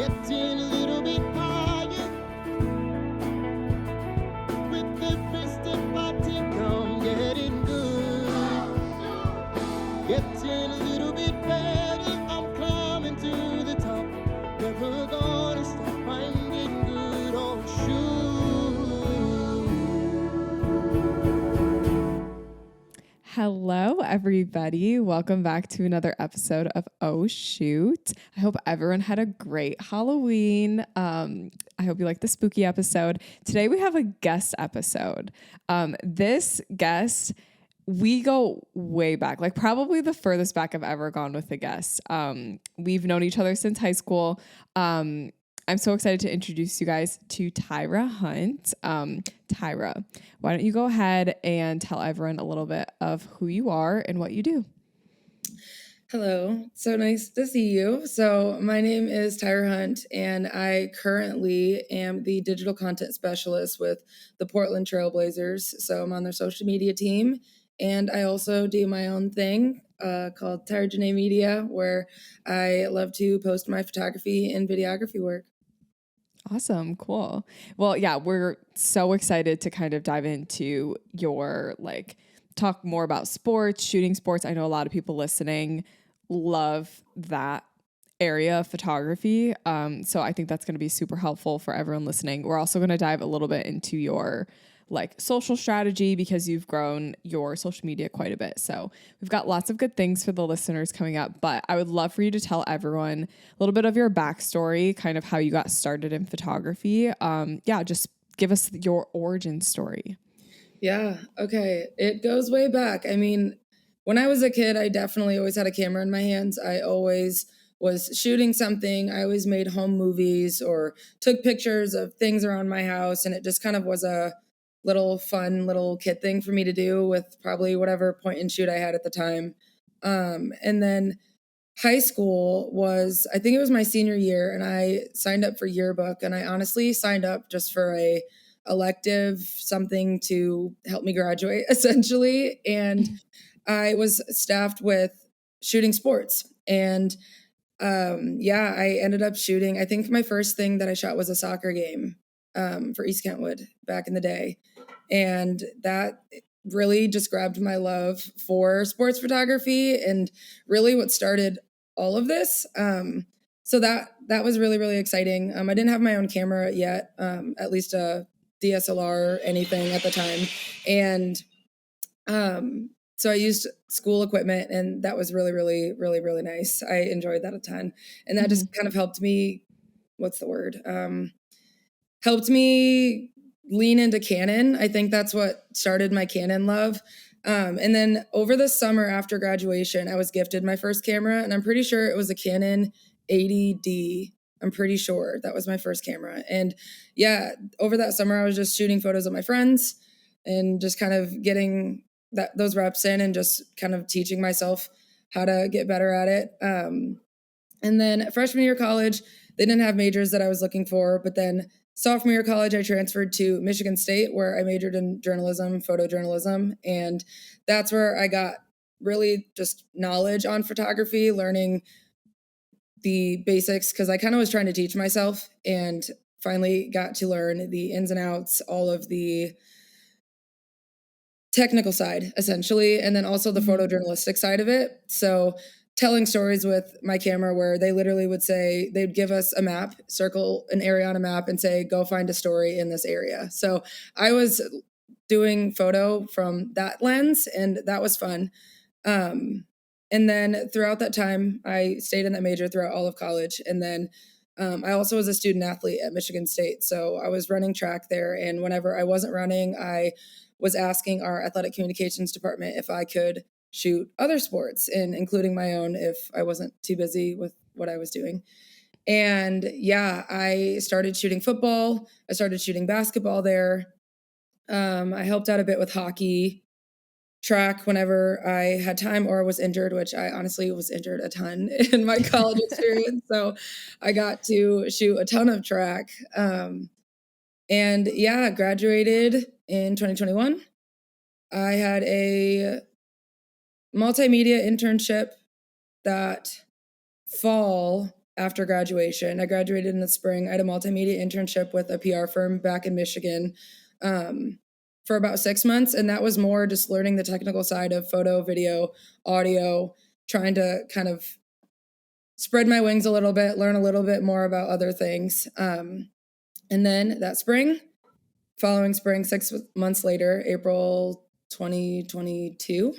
Getting a little bit higher with every step I take. I'm getting good. Getting a little bit better. I'm climbing to the top. Never gonna stop. I'm getting good. Oh, shoot. Hello, everybody. Welcome back to another episode of Oh Shoot. I hope everyone had a great Halloween. I hope you liked the spooky episode. Today we have a guest episode. This guest, we go way back, like probably the furthest back I've ever gone with a guest. We've known each other since high school. I'm so excited to introduce you guys to Tyra Hunt. Tyra, why don't you go ahead and tell everyone a little bit of who you are and what you do? Hello, so nice to see you. So my name is Tyra Hunt, and I currently am the digital content specialist with the Portland Trailblazers. So I'm on their social media team, and I also do my own thing called Tyra Janae Media, where I love to post my photography and videography work. Awesome. Cool. Well, yeah, we're so excited to kind of dive into your talk more about sports, shooting sports. I know a lot of people listening love that area of photography. So I think that's going to be super helpful for everyone listening. We're also going to dive a little bit into your social strategy because you've grown your social media quite a bit. So we've got lots of good things for the listeners coming up, but I would love for you to tell everyone a little bit of your backstory, kind of how you got started in photography. Just give us your origin story. Yeah, okay. It goes way back. I mean, when I was a kid, I definitely always had a camera in my hands. I always was shooting something. I always made home movies or took pictures of things around my house. And it just kind of was a little fun little kid thing for me to do with probably whatever point and shoot I had at the time. And then high school was, I think it was my senior year, and I signed up for yearbook. And I honestly signed up just for a elective, something to help me graduate essentially. And I was staffed with shooting sports. And I ended up shooting. I think my first thing that I shot was a soccer game for East Kentwood back in the day. And that really just grabbed my love for sports photography and really what started all of this. So that was really, really exciting. I didn't have my own camera yet, at least a DSLR or anything at the time. And so I used school equipment, and that was really, really, really, really nice. I enjoyed that a ton. And that just kind of helped me, what's the word? Helped me lean into Canon. I think that's what started my Canon love. And then over the summer after graduation, I was gifted my first camera, and I'm pretty sure it was a Canon 80D. I'm pretty sure that was my first camera. And yeah, over that summer, I was just shooting photos of my friends and just kind of getting those reps in and just kind of teaching myself how to get better at it. And then freshman year of college, they didn't have majors that I was looking for, but then sophomore year of college, I transferred to Michigan State, where I majored in journalism, photojournalism. And that's where I got really just knowledge on photography, learning the basics, because I kind of was trying to teach myself, and finally got to learn the ins and outs, all of the technical side, essentially, and then also the photojournalistic side of it. So telling stories with my camera, where they literally would say, they'd give us a map, circle an area on a map and say, go find a story in this area. So I was doing photo from that lens, and that was fun. And then throughout that time, I stayed in that major throughout all of college. And then I also was a student athlete at Michigan State. So I was running track there. And whenever I wasn't running, I was asking our athletic communications department if I could shoot other sports, and including my own if I wasn't too busy with what I was doing. And yeah, I started shooting football. I started shooting basketball there. I helped out a bit with hockey, track whenever I had time or was injured, which I honestly was injured a ton in my college experience. So I got to shoot a ton of track. And yeah, graduated in 2021. I had a multimedia internship that fall after graduation. I graduated in the spring. I had a multimedia internship with a PR firm back in Michigan for about 6 months. And that was more just learning the technical side of photo, video, audio, trying to kind of spread my wings a little bit, learn a little bit more about other things. And then that following spring, 6 months later, April 2022,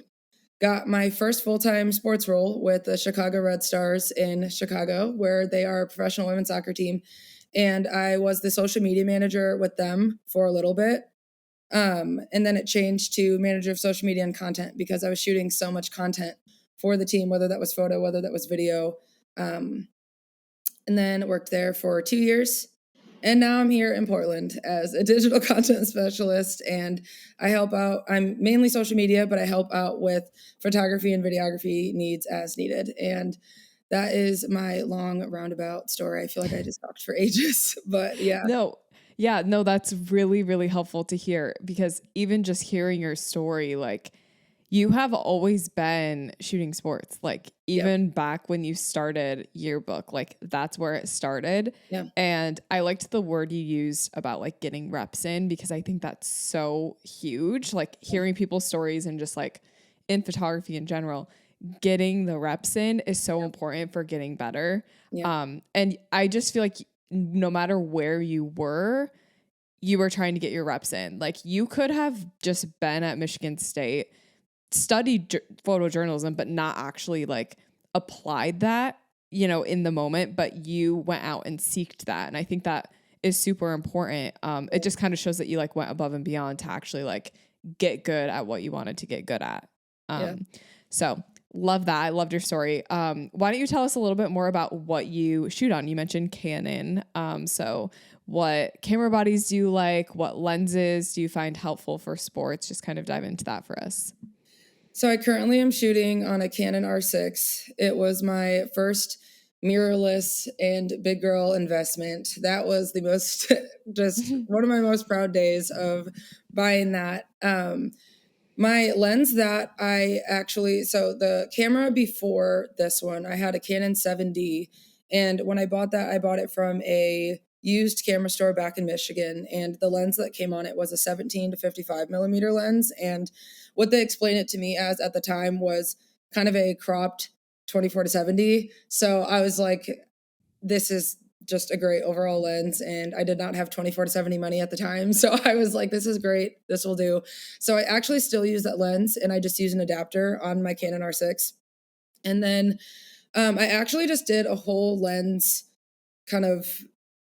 got my first full-time sports role with the Chicago Red Stars in Chicago, where they are a professional women's soccer team. And I was the social media manager with them for a little bit. And then it changed to manager of social media and content because I was shooting so much content for the team, whether that was photo, whether that was video. And then worked there for 2 years. And now I'm here in Portland as a digital content specialist, and I help out. I'm mainly social media, but I help out with photography and videography needs as needed. And that is my long roundabout story. I feel like I just talked for ages, but yeah. No, that's really, really helpful to hear, because even just hearing your story, like, you have always been shooting sports, like even back when you started yearbook, like that's where it started. Yeah. And I liked the word you used about like getting reps in, because I think that's so huge. Like hearing people's stories and just like in photography in general, getting the reps in is so important for getting better. Yeah. And I just feel like no matter where you were trying to get your reps in. Like you could have just been at Michigan State, studied photojournalism, but not actually like applied that, you know, in the moment, but you went out and seeked that. And I think that is super important. It just kind of shows that you like went above and beyond to actually like get good at what you wanted to get good at. So love that. I loved your story. Why don't you tell us a little bit more about what you shoot on? You mentioned Canon. So what camera bodies do you like? What lenses do you find helpful for sports? Just kind of dive into that for us. So I currently am shooting on a Canon R6. It was my first mirrorless and big girl investment. That was the most, just one of my most proud days of buying that. My lens that so the camera before this one, I had a Canon 7D. And when I bought that, I bought it from a used camera store back in Michigan. And the lens that came on it was a 17 to 55 millimeter lens. And what they explained it to me as at the time was kind of a cropped 24 to 70. So I was like, this is just a great overall lens. And I did not have 24 to 70 money at the time. So I was like, this is great. This will do. So I actually still use that lens, and I just use an adapter on my Canon R6. And then I actually just did a whole lens kind of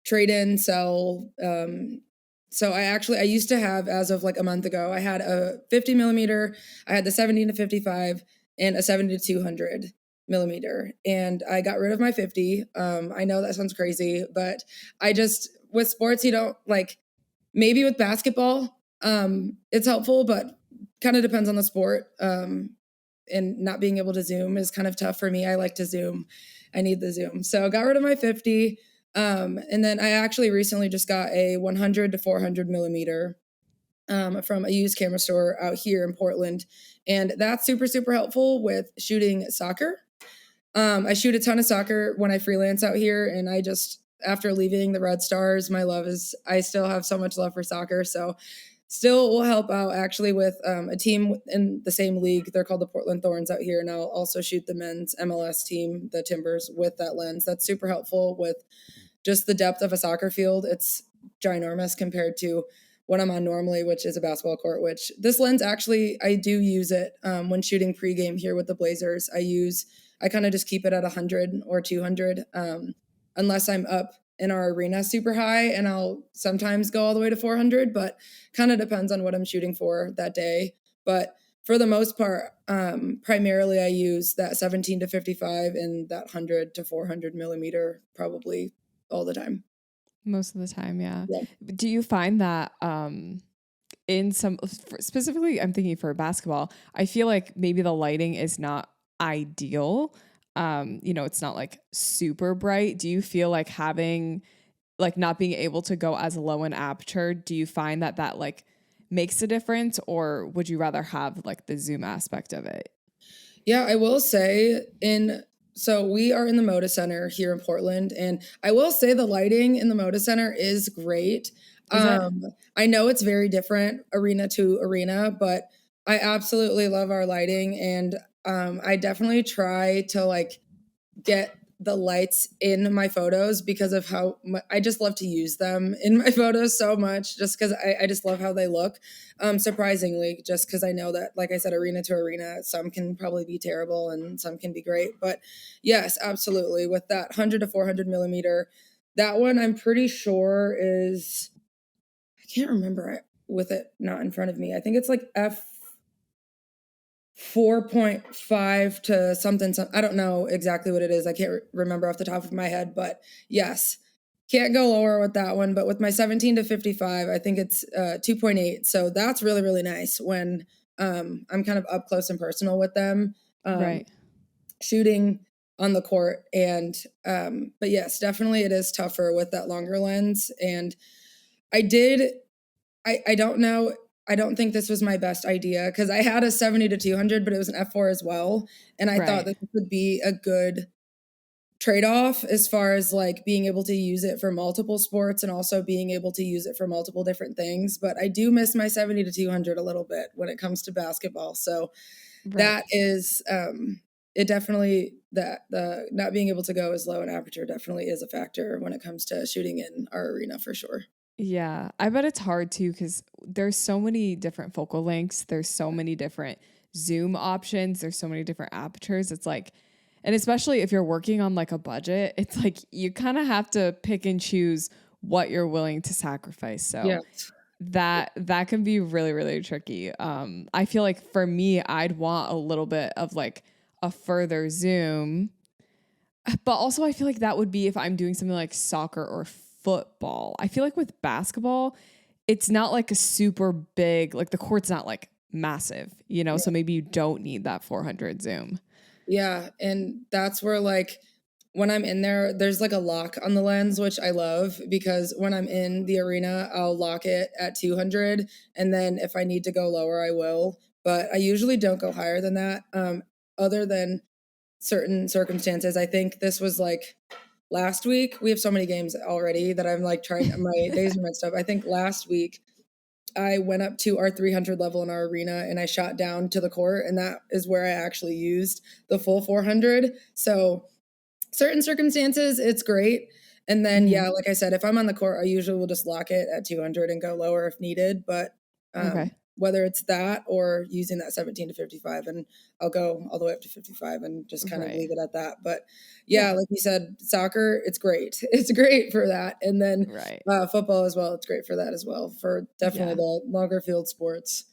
trade in, sell. So I used to have, as of like a month ago, I had a 50 millimeter, I had the 70 to 55 and a 70 to 200 millimeter. And I got rid of my 50. I know that sounds crazy, but with sports, you don't like, maybe with basketball, it's helpful, but kind of depends on the sport. And not being able to zoom is kind of tough for me. I like to zoom. I need the zoom. So I got rid of my 50. And then I actually recently just got a 100 to 400 millimeter from a used camera store out here in Portland. And that's super, super helpful with shooting soccer. I shoot a ton of soccer when I freelance out here. And after leaving the Red Stars, I still have so much love for soccer. So still will help out actually with a team in the same league. They're called the Portland Thorns out here. And I'll also shoot the men's MLS team, the Timbers, with that lens. That's super helpful with just the depth of a soccer field. It's ginormous compared to what I'm on normally, which is a basketball court, which this lens actually, I do use it when shooting pregame here with the Blazers. I kind of just keep it at 100 or 200 unless I'm up in our arena super high, and I'll sometimes go all the way to 400, but kind of depends on what I'm shooting for that day. But for the most part, primarily I use that 17 to 55 and that 100 to 400 millimeter probably all the time. Most of the time, yeah. Do you find that in specifically, I'm thinking for basketball, I feel like maybe the lighting is not ideal. It's not like super bright. Do you feel like having, like not being able to go as low in aperture, do you find that like makes a difference, or would you rather have like the zoom aspect of it? Yeah, I will say in So we are in the Moda Center here in Portland, and I will say the lighting in the Moda Center is great. Is it? I know it's very different arena to arena, but I absolutely love our lighting, and I definitely try to like get the lights in my photos because of how I just love to use them in my photos so much, just because I just love how they look. Surprisingly, just because I know that, like I said, arena to arena, some can probably be terrible and some can be great. But yes, absolutely. With that 100 to 400 millimeter, that one I'm pretty sure is, I can't remember it with it not in front of me. I think it's like F 4.5 to something. I don't know exactly what it is. I can't remember off the top of my head, but yes, can't go lower with that one. But with my 17 to 55, I think it's 2.8. So that's really, really nice when I'm kind of up close and personal with them, Right. shooting on the court. And, but yes, definitely it is tougher with that longer lens. And I did, I don't know. I don't think this was my best idea because I had a 70 to 200, but it was an F4 as well. And I thought Right. that this would be a good trade-off as far as like being able to use it for multiple sports and also being able to use it for multiple different things. But I do miss my 70 to 200 a little bit when it comes to basketball. So Right. that is, it definitely, that the not being able to go as low in aperture definitely is a factor when it comes to shooting in our arena for sure. Yeah, I bet it's hard too because there's so many different focal lengths. There's so many different zoom options. There's so many different apertures. It's like, and especially if you're working on like a budget, it's like you kind of have to pick and choose what you're willing to sacrifice. So Yeah. that can be really, really tricky. I feel like for me, I'd want a little bit of like a further zoom, but also I feel like that would be if I'm doing something like soccer or football. I feel like with basketball, it's not like a super big, like the court's not like massive, you know, so maybe you don't need that 400 zoom. Yeah, and that's where like when I'm in there, there's like a lock on the lens, which I love because when I'm in the arena, I'll lock it at 200, and then if I need to go lower, I will. But I usually don't go higher than that, other than certain circumstances. I think this was like last week. We have so many games already that I'm like trying. My days are messed up. I think last week I went up to our 300 level in our arena and I shot down to the court, and that is where I actually used the full 400. So certain circumstances, it's great. And then, yeah, like I said, if I'm on the court, I usually will just lock it at 200 and go lower if needed. But Okay. whether it's that or using that 17 to 55, and I'll go all the way up to 55 and just kind of Right. leave it at that. But yeah, Yeah. like you said, soccer, it's great. It's great for that. And then Right. football as well, it's great for that as well, for definitely Yeah. the longer field sports.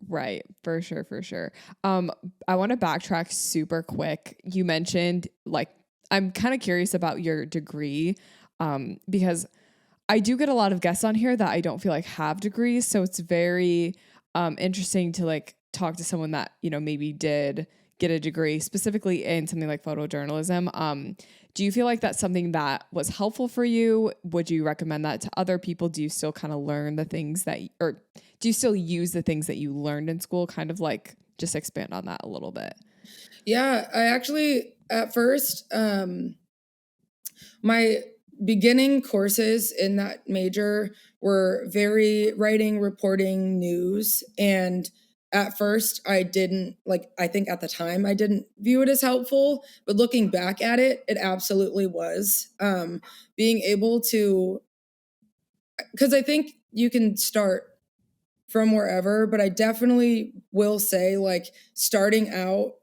Right. For sure. For sure. I want to backtrack super quick. You mentioned like, I'm kind of curious about your degree, because I do get a lot of guests on here that I don't feel like have degrees. So it's very interesting to like talk to someone that, you know, maybe did get a degree specifically in something like photojournalism. Do you feel like that's something that was helpful for you? Would you recommend that to other people? Do you still kind of learn the things that, or do you still use the things that you learned in school? Kind of like just expand on that a little bit. Yeah, I actually, at first, my beginning courses in that major were very writing, reporting, news. And at first, I didn't like, I think at the time, I didn't view it as helpful. But looking back at it, it absolutely was. Being able to, because I think you can start from wherever, but I definitely will say, like, starting out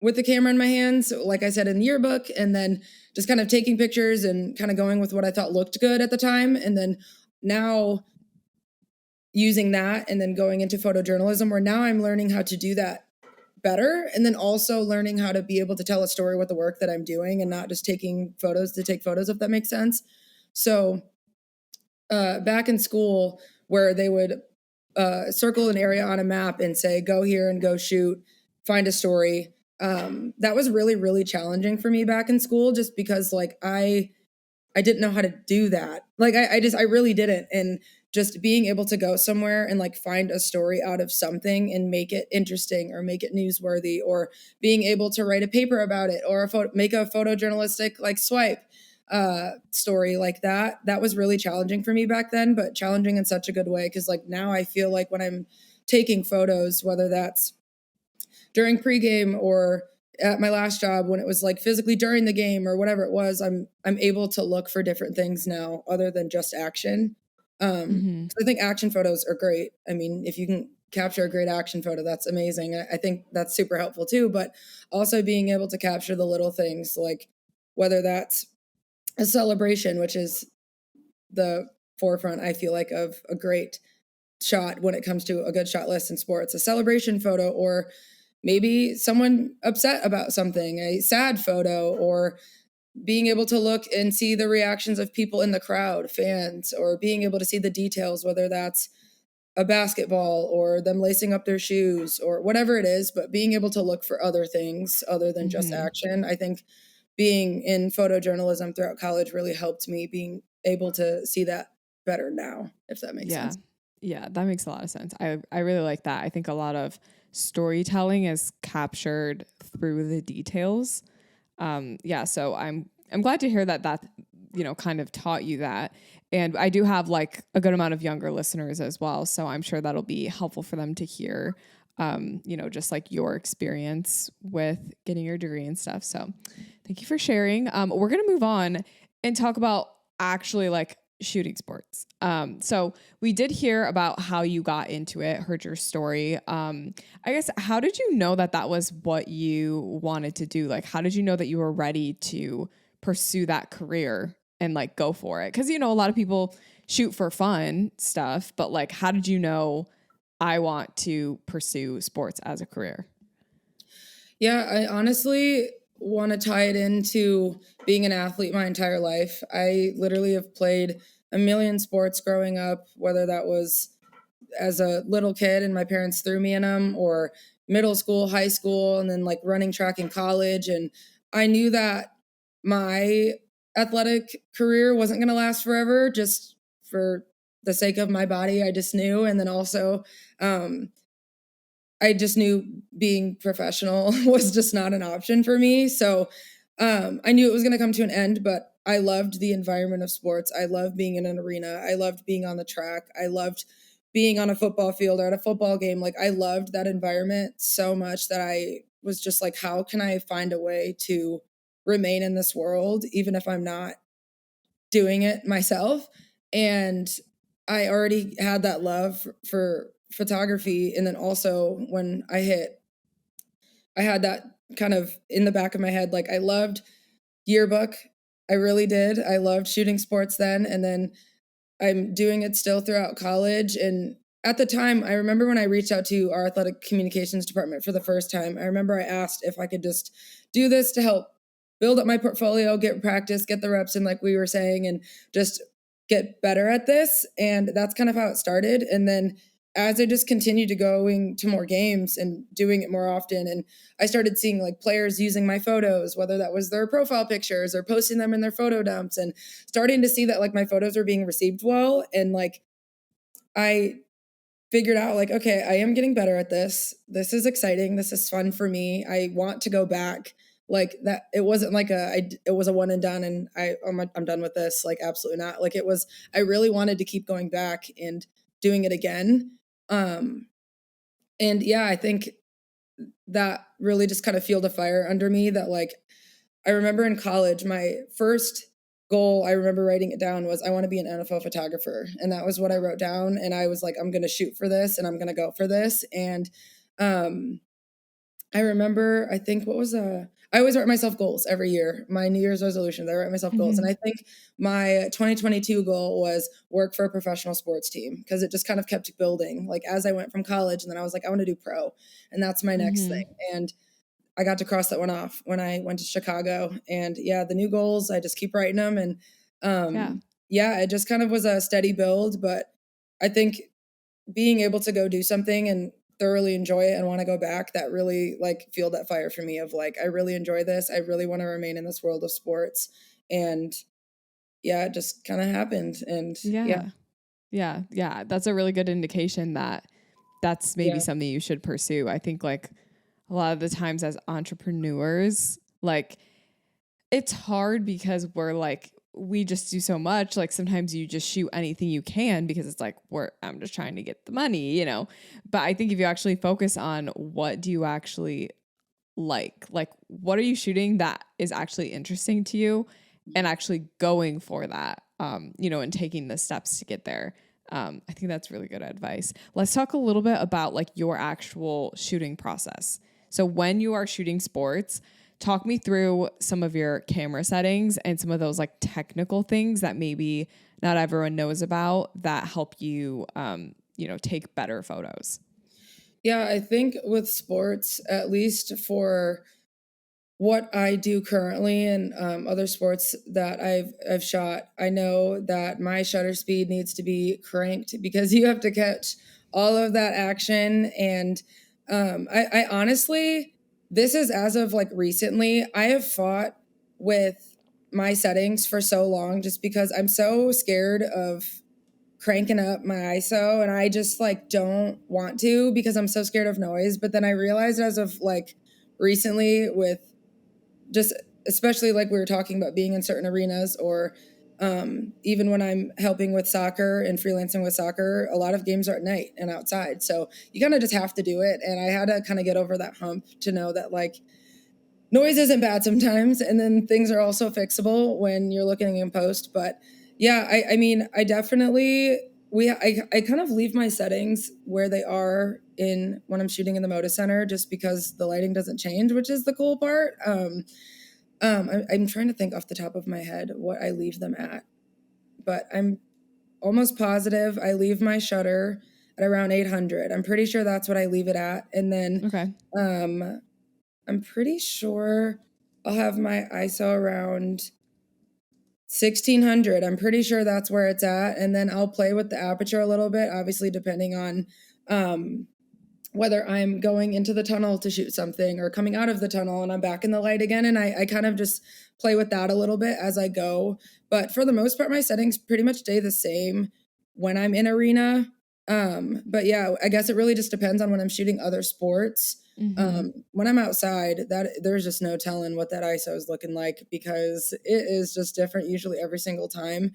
with the camera in my hands, like I said in the yearbook, and then just kind of taking pictures and kind of going with what I thought looked good at the time. And then now using that and then going into photojournalism, where now I'm learning how to do that better. And then also learning how to be able to tell a story with the work that I'm doing and not just taking photos to take photos, if that makes sense. So back in school, where they would circle an area on a map and say, go here and go shoot, find a story. That was really, really challenging for me back in school, just because like I didn't know how to do that. Like I really didn't. And just being able to go somewhere and like find a story out of something and make it interesting or make it newsworthy, or being able to write a paper about it, or make a photojournalistic like swipe story like that. That was really challenging for me back then, but challenging in such a good way. Cause like now I feel like when I'm taking photos, whether that's during pregame or at my last job when it was like physically during the game or whatever it was, I'm able to look for different things now other than just action. 'Cause I think action photos are great. I mean, if you can capture a great action photo, that's amazing. I think that's super helpful too, but also being able to capture the little things, like whether that's a celebration, which is the forefront, I feel like, of a great shot when it comes to a good shot list in sports, a celebration photo, or maybe someone upset about something, a sad photo, or being able to look and see the reactions of people in the crowd, fans, or being able to see the details, whether that's a basketball or them lacing up their shoes or whatever it is, but being able to look for other things other than just action. I think being in photojournalism throughout college really helped me being able to see that better now, if that makes sense. Yeah, that makes a lot of sense. I really like that. I think a lot of storytelling is captured through the details. So I'm glad to hear that kind of taught you that. And I do have like a good amount of younger listeners as well, so I'm sure that'll be helpful for them to hear just like your experience with getting your degree and stuff. So thank you for sharing. We're going to move on and talk about actually like shooting sports. So we did hear about how you got into it, heard your story. I guess, how did you know that was what you wanted to do? Like, how did you know that you were ready to pursue that career and like go for it? Because, a lot of people shoot for fun stuff, but like, how did you know I want to pursue sports as a career? Yeah, I honestly want to tie it into being an athlete my entire life. I literally have played a million sports growing up, whether that was as a little kid and my parents threw me in them, or middle school, high school, and then like running track in college. And I knew that my athletic career wasn't going to last forever just for the sake of my body. I just knew. And then also, I just knew being professional was just not an option for me. So I knew it was going to come to an end, but I loved the environment of sports. I loved being in an arena. I loved being on the track. I loved being on a football field or at a football game. Like, I loved that environment so much that I was just like, how can I find a way to remain in this world, even if I'm not doing it myself? And I already had that love for photography. And then also when I had that kind of in the back of my head, like I loved yearbook. I really did. I loved shooting sports then. And then I'm doing it still throughout college. And at the time, I remember when I reached out to our athletic communications department for the first time, I remember I asked if I could just do this to help build up my portfolio, get practice, get the reps in, like we were saying, and just get better at this. And that's kind of how it started. And then as I just continued to going to more games and doing it more often, and I started seeing like players using my photos, whether that was their profile pictures or posting them in their photo dumps, and starting to see that like my photos were being received well. And like, I figured out like, okay, I am getting better at this. This is exciting. This is fun for me. I want to go back. Like that, it wasn't like it was a one and done and I'm done with this. Like, absolutely not. Like, it was, I really wanted to keep going back and doing it again. And yeah, I think that really just kind of fueled a fire under me that like, I remember in college, my first goal, I remember writing it down, was I want to be an NFL photographer. And that was what I wrote down. And I was like, I'm going to shoot for this and I'm going to go for this. And I remember, I think I always write myself goals every year. My New Year's resolutions, I write myself goals. And I think my 2022 goal was work for a professional sports team, because it just kind of kept building. Like as I went from college, and then I was like, I want to do pro, and that's my next thing. And I got to cross that one off when I went to Chicago. And yeah, the new goals, I just keep writing them. And it just kind of was a steady build. But I think being able to go do something and thoroughly enjoy it and want to go back, that really like fueled that fire for me of like, I really enjoy this. I really want to remain in this world of sports. And yeah, it just kind of happened. And Yeah. Yeah. That's a really good indication that that's maybe Yeah. something you should pursue. I think like a lot of the times as entrepreneurs, like it's hard because we're like, we just do so much. Like sometimes you just shoot anything you can because it's like, I'm just trying to get the money, you know? But I think if you actually focus on what do you actually like what are you shooting that is actually interesting to you and actually going for that, you know, and taking the steps to get there. I think that's really good advice. Let's talk a little bit about like your actual shooting process. So when you are shooting sports, talk me through some of your camera settings and some of those like technical things that maybe not everyone knows about that help you, you know, take better photos. Yeah, I think with sports, at least for what I do currently and other sports that I've shot, I know that my shutter speed needs to be cranked because you have to catch all of that action. And I honestly, this is as of like recently, I have fought with my settings for so long just because I'm so scared of cranking up my ISO, and I just like don't want to because I'm so scared of noise. But then I realized as of like recently with just especially like we were talking about being in certain arenas or even when I'm helping with soccer and freelancing with soccer, a lot of games are at night and outside. So you kind of just have to do it. And I had to kind of get over that hump to know that like noise isn't bad sometimes. And then things are also fixable when you're looking in post. But yeah, I mean, I definitely, I kind of leave my settings where they are in when I'm shooting in the Moda Center, just because the lighting doesn't change, which is the cool part. I'm trying to think off the top of my head what I leave them at, but I'm almost positive I leave my shutter at around 800. I'm pretty sure that's what I leave it at. And then, Okay. I'm pretty sure I'll have my ISO around 1600. I'm pretty sure that's where it's at. And then I'll play with the aperture a little bit, obviously depending on whether I'm going into the tunnel to shoot something or coming out of the tunnel and I'm back in the light again. And I kind of just play with that a little bit as I go. But for the most part, my settings pretty much stay the same when I'm in arena. But yeah, I guess it really just depends on when I'm shooting other sports. When I'm outside, that there's just no telling what that ISO is looking like because it is just different usually every single time.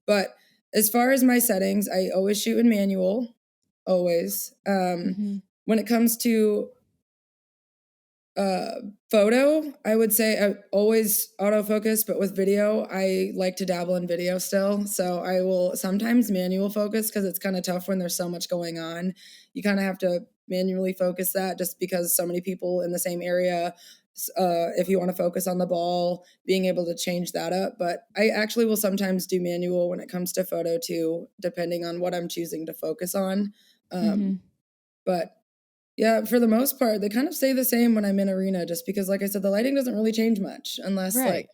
But as far as my settings, I always shoot in manual, always. When it comes to photo, I would say I always autofocus, but with video, I like to dabble in video still. So I will sometimes manual focus because it's kind of tough when there's so much going on. You kind of have to manually focus that just because so many people in the same area. If you want to focus on the ball, being able to change that up. But I actually will sometimes do manual when it comes to photo too, depending on what I'm choosing to focus on. But yeah, for the most part, they kind of stay the same when I'm in arena, just because, like I said, the lighting doesn't really change much unless, like,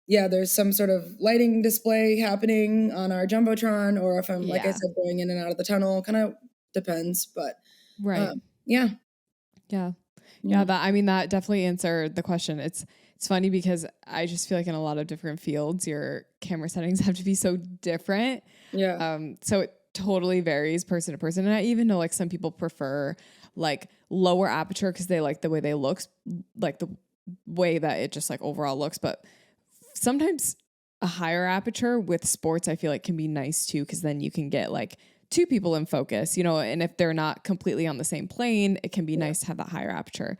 yeah, there's some sort of lighting display happening on our Jumbotron, or if I'm, like I said, going in and out of the tunnel, kind of depends. But yeah. That, I mean, that definitely answered the question. It's funny because I just feel like in a lot of different fields, your camera settings have to be so different. So it totally varies person to person. And I even know like some people prefer like lower aperture because they like the way they look, like the way that it just like overall looks. But sometimes a higher aperture with sports, I feel like can be nice too, because then you can get like two people in focus, you know, and if they're not completely on the same plane, it can be nice to have that higher aperture.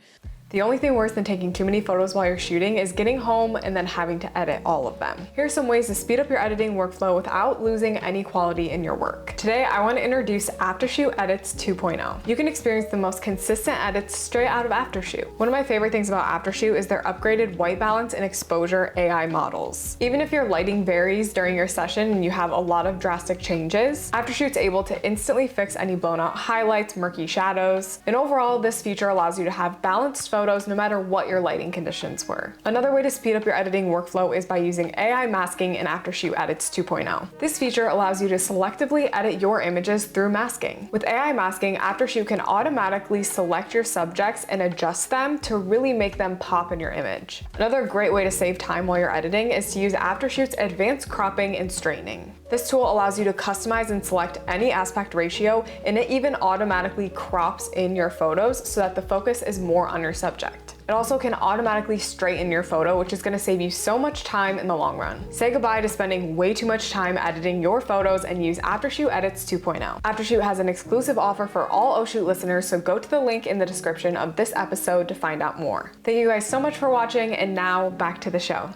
The only thing worse than taking too many photos while you're shooting is getting home and then having to edit all of them. Here are some ways to speed up your editing workflow without losing any quality in your work. Today, I want to introduce Aftershoot Edits 2.0. You can experience the most consistent edits straight out of Aftershoot. One of my favorite things about Aftershoot is their upgraded white balance and exposure AI models. Even if your lighting varies during your session and you have a lot of drastic changes, Aftershoot's able to instantly fix any blown out highlights, murky shadows, and overall, this feature allows you to have balanced photos no matter what your lighting conditions were. Another way to speed up your editing workflow is by using AI masking in Aftershoot Edits 2.0. This feature allows you to selectively edit your images through masking. With AI masking, Aftershoot can automatically select your subjects and adjust them to really make them pop in your image. Another great way to save time while you're editing is to use Aftershoot's advanced cropping and straightening. This tool allows you to customize and select any aspect ratio, and it even automatically crops in your photos so that the focus is more on your subject. It also can automatically straighten your photo, which is going to save you so much time in the long run. Say goodbye to spending way too much time editing your photos and use Aftershoot Edits 2.0. Aftershoot has an exclusive offer for all Oh Shoot listeners, so go to the link in the description of this episode to find out more. Thank you guys so much for watching, and now back to the show.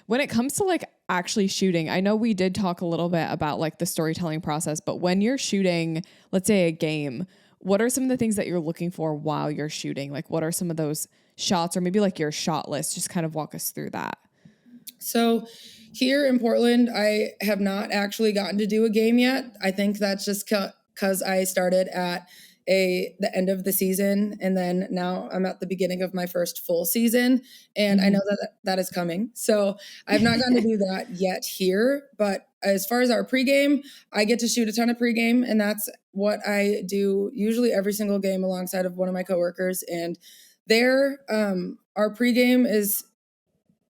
When it comes to like actually shooting, I know we did talk a little bit about like the storytelling process, but when you're shooting, let's say a game, what are some of the things that you're looking for while you're shooting? Like what are some of those shots, or maybe like your shot list? Just kind of walk us through that. So here in Portland, I have not actually gotten to do a game yet. I think that's just because I started at the end of the season, and then now I'm at the beginning of my first full season, and I know that is coming. So I've not gotten to do that yet here, but as far as our pregame, I get to shoot a ton of pregame, and that's what I do usually every single game alongside of one of my coworkers. And there, our pregame is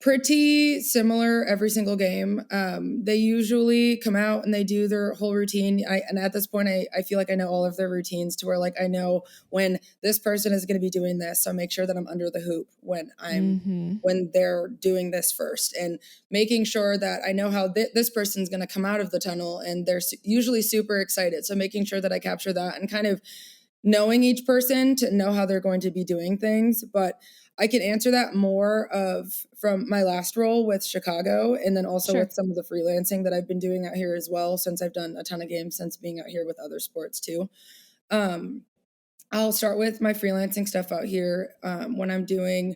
pretty similar every single game. They usually come out and they do their whole routine. And at this point, I feel like I know all of their routines to where like I know when this person is going to be doing this. So I make sure that I'm under the hoop when when they're doing this first, and making sure that I know how this person's going to come out of the tunnel, and they're usually super excited. So making sure that I capture that and kind of knowing each person to know how they're going to be doing things. But I can answer that more from my last role with Chicago, and then also with some of the freelancing that I've been doing out here as well, since I've done a ton of games since being out here with other sports too. I'll start with my freelancing stuff out here when I'm doing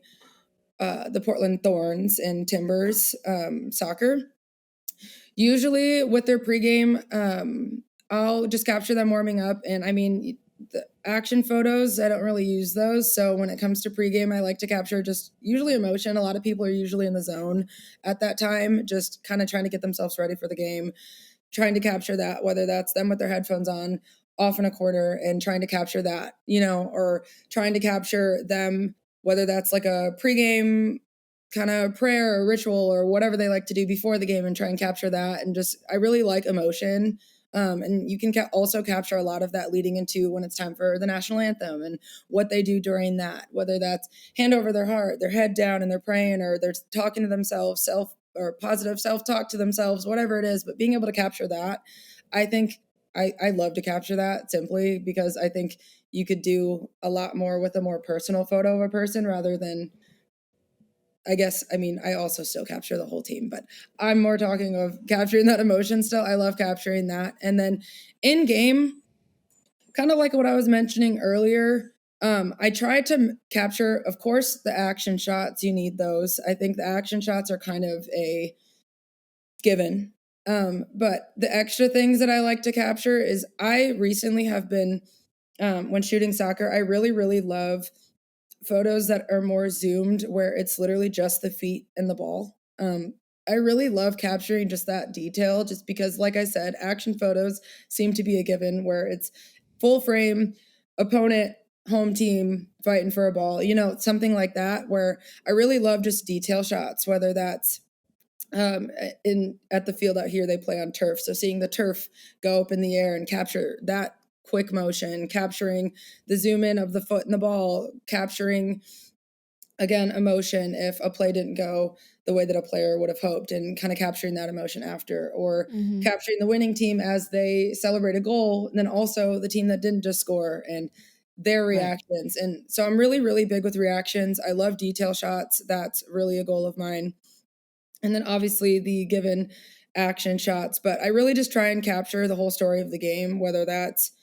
the Portland Thorns and Timbers soccer. Usually with their pregame, I'll just capture them warming up. And I mean, the action photos, I don't really use those. So when it comes to pregame, I like to capture just usually emotion. A lot of people are usually in the zone at that time, just kind of trying to get themselves ready for the game, trying to capture that, whether that's them with their headphones on, off in a corner, and trying to capture that, or trying to capture them, whether that's like a pregame kind of prayer or ritual or whatever they like to do before the game, and try and capture that. And just, I really like emotion. And you can also capture a lot of that leading into when it's time for the national anthem and what they do during that, whether that's hand over their heart, their head down, and they're praying, or they're talking to themselves, or positive self-talk to themselves, whatever it is. But being able to capture that, I think I love to capture that simply because I think you could do a lot more with a more personal photo of a person rather than, I also still capture the whole team, but I'm more talking of capturing that emotion still. I love capturing that. And then in game, kind of like what I was mentioning earlier, I try to capture, of course, the action shots. You need those. I think the action shots are kind of a given. But the extra things that I like to capture is I recently have been, when shooting soccer, I really, really love photos that are more zoomed, where it's literally just the feet and the ball. I really love capturing just that detail, just because, like I said, action photos seem to be a given, where it's full frame, opponent, home team fighting for a ball, something like that, where I really love just detail shots, whether that's at the field out here, they play on turf. So seeing the turf go up in the air and capture that quick motion, capturing the zoom in of the foot and the ball, capturing, again, emotion if a play didn't go the way that a player would have hoped, and kind of capturing that emotion after, or capturing the winning team as they celebrate a goal, and then also the team that didn't just score and their reactions. Right. And so I'm really, really big with reactions. I love detail shots. That's really a goal of mine. And then obviously the given action shots, but I really just try and capture the whole story of the game, whether that's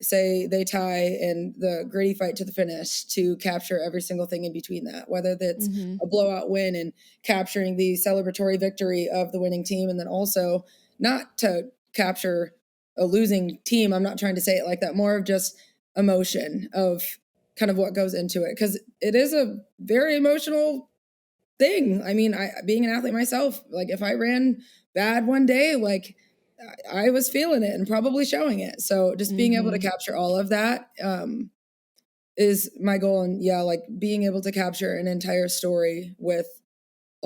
say they tie and the gritty fight to the finish, to capture every single thing in between that, whether that's a blowout win and capturing the celebratory victory of the winning team. And then also not to capture a losing team. I'm not trying to say it like that, more of just emotion of kind of what goes into it. 'Cause it is a very emotional thing. I mean, being an athlete myself, like if I ran bad one day, like I was feeling it and probably showing it. So just being able to capture all of that is my goal. And yeah, like being able to capture an entire story with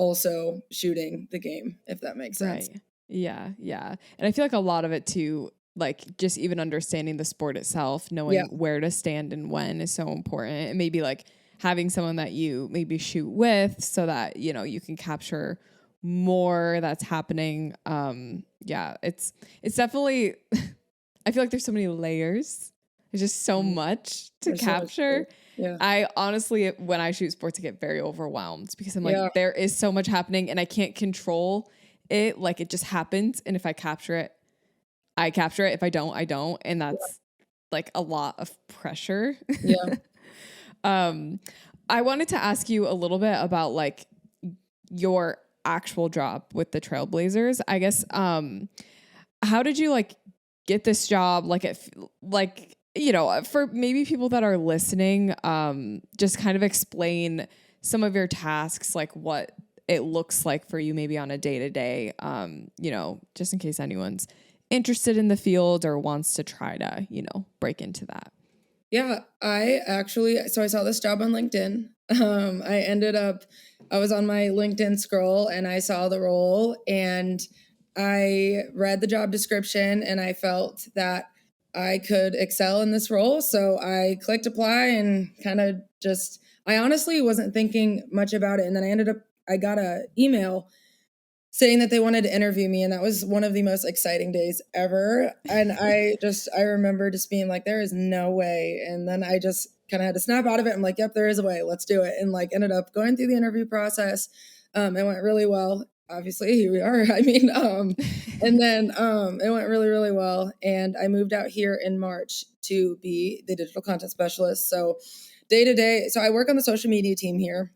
also shooting the game, if that makes sense. Right. Yeah. Yeah. And I feel like a lot of it too, like just even understanding the sport itself, knowing where to stand and when is so important. And maybe like having someone that you maybe shoot with so that, you know, you can capture more that's happening. Yeah, it's definitely I feel like there's so many layers. There's just so much to There's so much capture. Yeah. I honestly, when I shoot sports, I get very overwhelmed because I'm like, Yeah. there is so much happening and I can't control it. Like it just happens. And if I capture it, I capture it. If I don't, I don't. And that's like a lot of pressure. Yeah. I wanted to ask you a little bit about like your actual job with the Trailblazers. I guess, how did you like get this job? Like like, you know, for maybe people that are listening, just kind of explain some of your tasks, like what it looks like for you maybe on a day to day, you know, just in case anyone's interested in the field or wants to try to, you know, break into that. Yeah, so I saw this job on LinkedIn. I was on my LinkedIn scroll and I saw the role and I read the job description and I felt that I could excel in this role. So I clicked apply and I honestly wasn't thinking much about it. And then I got an email saying that they wanted to interview me, and that was one of the most exciting days ever. And I remember just being like, there is no way. And then I just kind of had to snap out of it. I'm like, yep, there is a way, let's do it. And like ended up going through the interview process. It went really well. Obviously, here we are. I mean, and then it went really, really well. And I moved out here in March to be the digital content specialist. So day to day, so I work on the social media team here,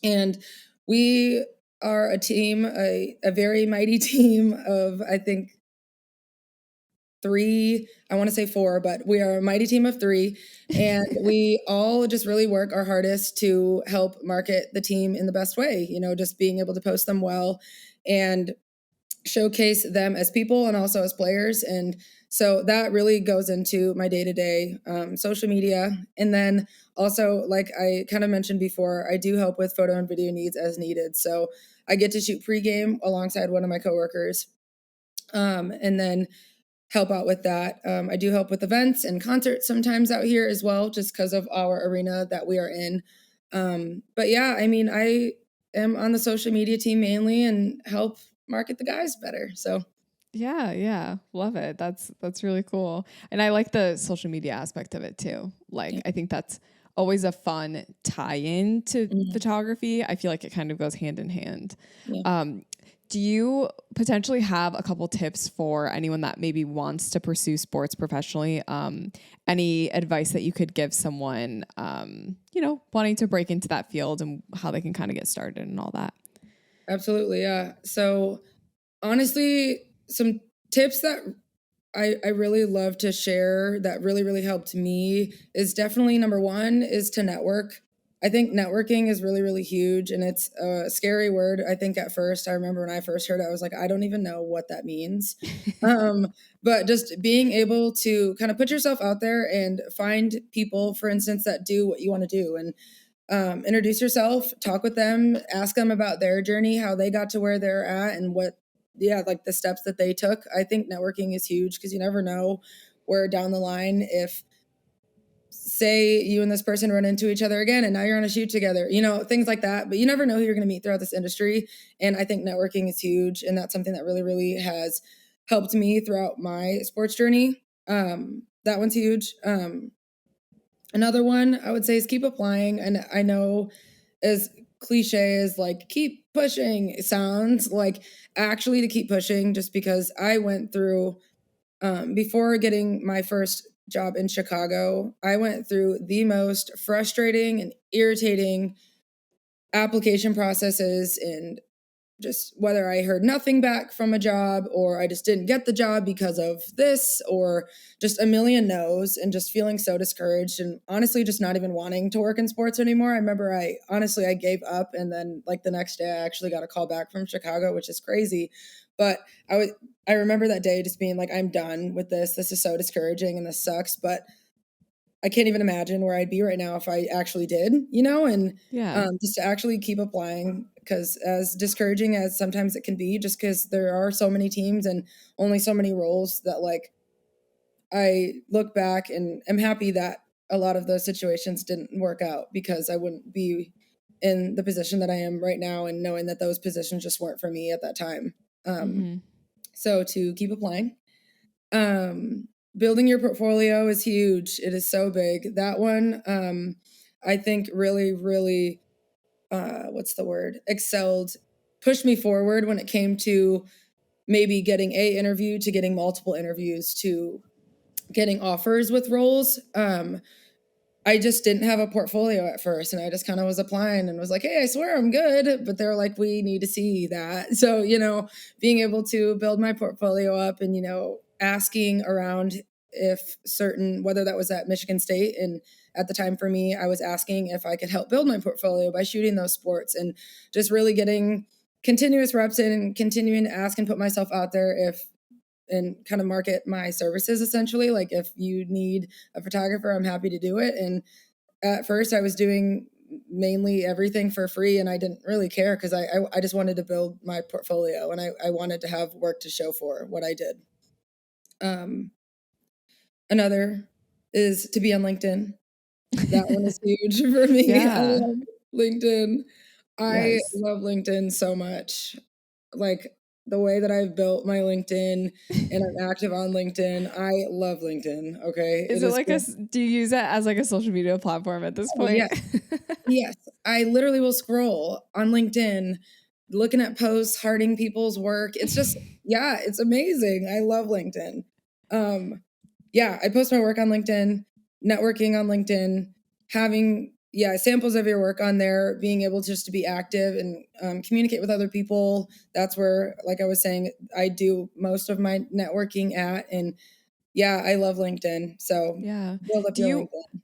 and we are a team, a very mighty team of, I think, three, I want to say four, but we are a mighty team of three. And we all just really work our hardest to help market the team in the best way, you know, just being able to post them well and showcase them as people and also as players. And so that really goes into my day-to-day social media. And then also, like I kind of mentioned before, I do help with photo and video needs as needed. So I get to shoot pregame alongside one of my coworkers, and then help out with that. I do help with events and concerts sometimes out here as well, just because of our arena that we are in. But yeah, I mean, I am on the social media team mainly and help market the guys better. So Yeah, love it. That's really cool. And I like the social media aspect of it too. Like yeah. I think that's always a fun tie-in to photography. I feel like it kind of goes hand in hand. Yeah. Do you potentially have a couple tips for anyone that maybe wants to pursue sports professionally? Any advice that you could give someone, you know, wanting to break into that field and how they can kind of get started and all that? Absolutely. Yeah. So honestly, some tips that I really love to share that really, really helped me is definitely number one is to network. I think networking is really, really huge, and it's a scary word. I think at first, I remember when I first heard it, I was like, I don't even know what that means. But just being able to kind of put yourself out there and find people, for instance, that do what you want to do, and introduce yourself, talk with them, ask them about their journey, how they got to where they're at, and like the steps that they took. I think networking is huge because you never know where down the line, if say you and this person run into each other again and now you're on a shoot together, you know, things like that. But you never know who you're going to meet throughout this industry. And I think networking is huge. And that's something that really, really has helped me throughout my sports journey. That one's huge. Another one I would say is keep applying. And I know as cliche as like keep pushing sounds, like actually to keep pushing, just because I went through, before getting my first job in Chicago, I went through the most frustrating and irritating application processes, and just whether I heard nothing back from a job or I just didn't get the job because of this, or just a million no's, and just feeling so discouraged and honestly just not even wanting to work in sports anymore. I remember I gave up, and then like the next day I actually got a call back from Chicago, which is crazy. But I remember that day just being like, I'm done with this. This is so discouraging and this sucks. But I can't even imagine where I'd be right now if I actually did, you know, and Yeah. just to actually keep applying, because as discouraging as sometimes it can be, just because there are so many teams and only so many roles, that like I look back and am happy that a lot of those situations didn't work out, because I wouldn't be in the position that I am right now, and knowing that those positions just weren't for me at that time. Mm-hmm. So to keep applying. Building your portfolio is huge. It is so big. That one, I think really, really, what's the word? Excelled, pushed me forward when it came to maybe getting a interview, to getting multiple interviews, to getting offers with roles. I just didn't have a portfolio at first, and I just kind of was applying and was like, hey, I swear I'm good. But they're like, we need to see that. So, you know, being able to build my portfolio up and, you know, asking around if certain, whether that was at Michigan State. And at the time for me, I was asking if I could help build my portfolio by shooting those sports, and just really getting continuous reps in and continuing to ask and put myself out there and kind of market my services, essentially. Like, if you need a photographer, I'm happy to do it. And at first I was doing mainly everything for free, and I didn't really care, because I just wanted to build my portfolio, and I wanted to have work to show for what I did. Another is to be on LinkedIn. That one is huge for me. I Yeah. love LinkedIn. I Yes. love LinkedIn so much. Like, the way that I've built my LinkedIn and I'm active on LinkedIn, I love LinkedIn. Okay. Is It it is like cool. do you use it as like a social media platform at this Oh, point? yes. Yes. I literally will scroll on LinkedIn, looking at posts, hearting people's work. It's just, yeah, it's amazing. I love LinkedIn. Um, yeah, I post my work on LinkedIn, networking on LinkedIn, having, yeah, samples of your work on there, being able just to be active and communicate with other people. That's where, like I was saying, I do most of my networking at. And yeah, I love LinkedIn. So Yeah. build up Do your you LinkedIn.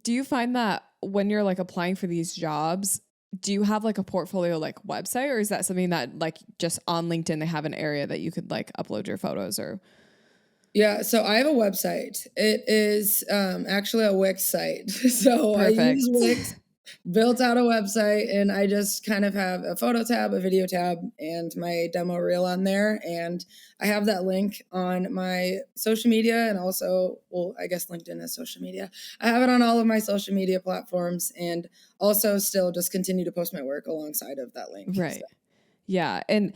do you find that when you're like applying for these jobs, do you have like a portfolio like website, or is that something that like just on LinkedIn they have an area that you could like upload your photos or Yeah, so I have a website. It is actually a Wix site. So I use perfect? Wix, built out a website, and I just kind of have a photo tab, a video tab, and my demo reel on there. And I have that link on my social media, and also, well, I guess LinkedIn is social media. I have it on all of my social media platforms, and also still just continue to post my work alongside of that link. So. Right. Yeah. And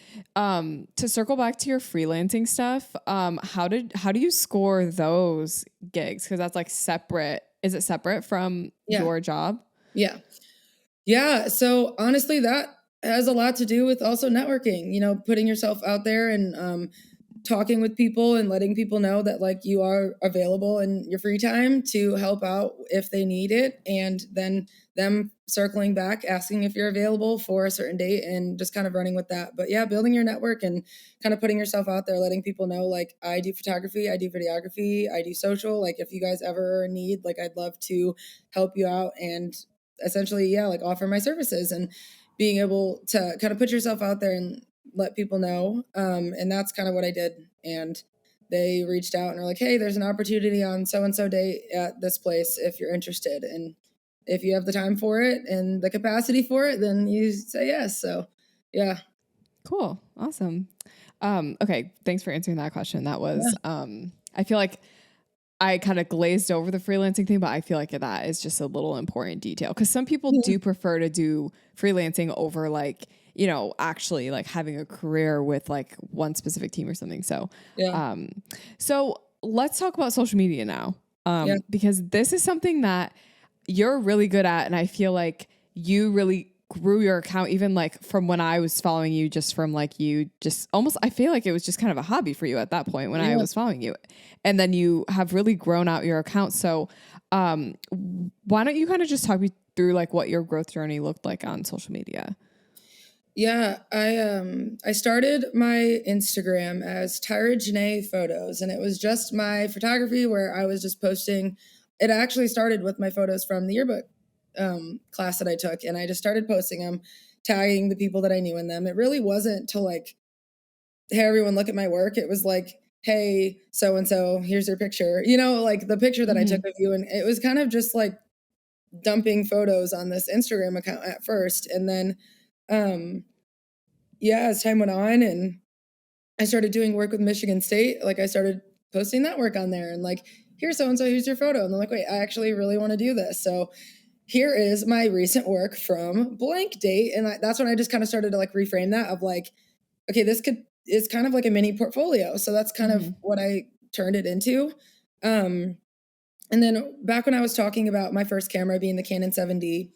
to circle back to your freelancing stuff, how do you score those gigs? Because that's like separate. Is it separate from Yeah, your job? yeah. Yeah, so honestly, that has a lot to do with also networking, you know, putting yourself out there and talking with people and letting people know that like you are available in your free time to help out if they need it. And then them circling back, asking if you're available for a certain date, and just kind of running with that. But yeah, building your network and kind of putting yourself out there, letting people know like I do photography, I do videography, I do social. Like, if you guys ever need, like, I'd love to help you out, and essentially, yeah, like offer my services, and being able to kind of put yourself out there and let people know. And that's kind of what I did. And they reached out and are like, hey, there's an opportunity on so and so date at this place if you're interested. And if you have the time for it and the capacity for it, then you say yes. So, yeah. Cool. Awesome. Okay. Thanks for answering that question. That Yeah. was, I feel like I kind of glazed over the freelancing thing, but I feel like that is just a little important detail, because some people Yeah. do prefer to do freelancing over like, you know, actually like having a career with like one specific team or something. So, Yeah. so let's talk about social media now, Yeah. because this is something that you're really good at. And I feel like you really grew your account even like from when I was following you, just from like you just almost, I feel like it was just kind of a hobby for you at that point when I Yeah. was following you. And then you have really grown out your account. So why don't you kind of just talk me through like what your growth journey looked like on social media? Yeah, I started my Instagram as Tyra Janae Photos, and it was just my photography where I was just posting. It actually started with my photos from the yearbook class that I took, and I just started posting them, tagging the people that I knew in them. It really wasn't to like, hey, everyone, look at my work. It was like, hey, so-and-so, here's your picture, like the picture that I took of you. And it was kind of just like dumping photos on this Instagram account at first. And then, as time went on and I started doing work with Michigan State, like I started posting that work on there and like, here's so-and-so, here's your photo. And they're like, wait, I actually really want to do this. So here is my recent work from blank date. And that's when I just kind of started to like reframe that of like, okay, is kind of like a mini portfolio. So that's kind of what I turned it into. And then back when I was talking about my first camera being the Canon 7D,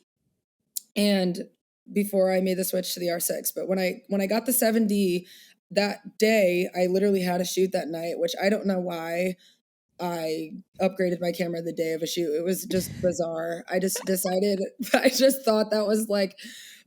and before I made the switch to the R6, but when I got the 7D that day, I literally had a shoot that night, which I don't know why I upgraded my camera the day of a shoot. It was just bizarre. I just thought that was like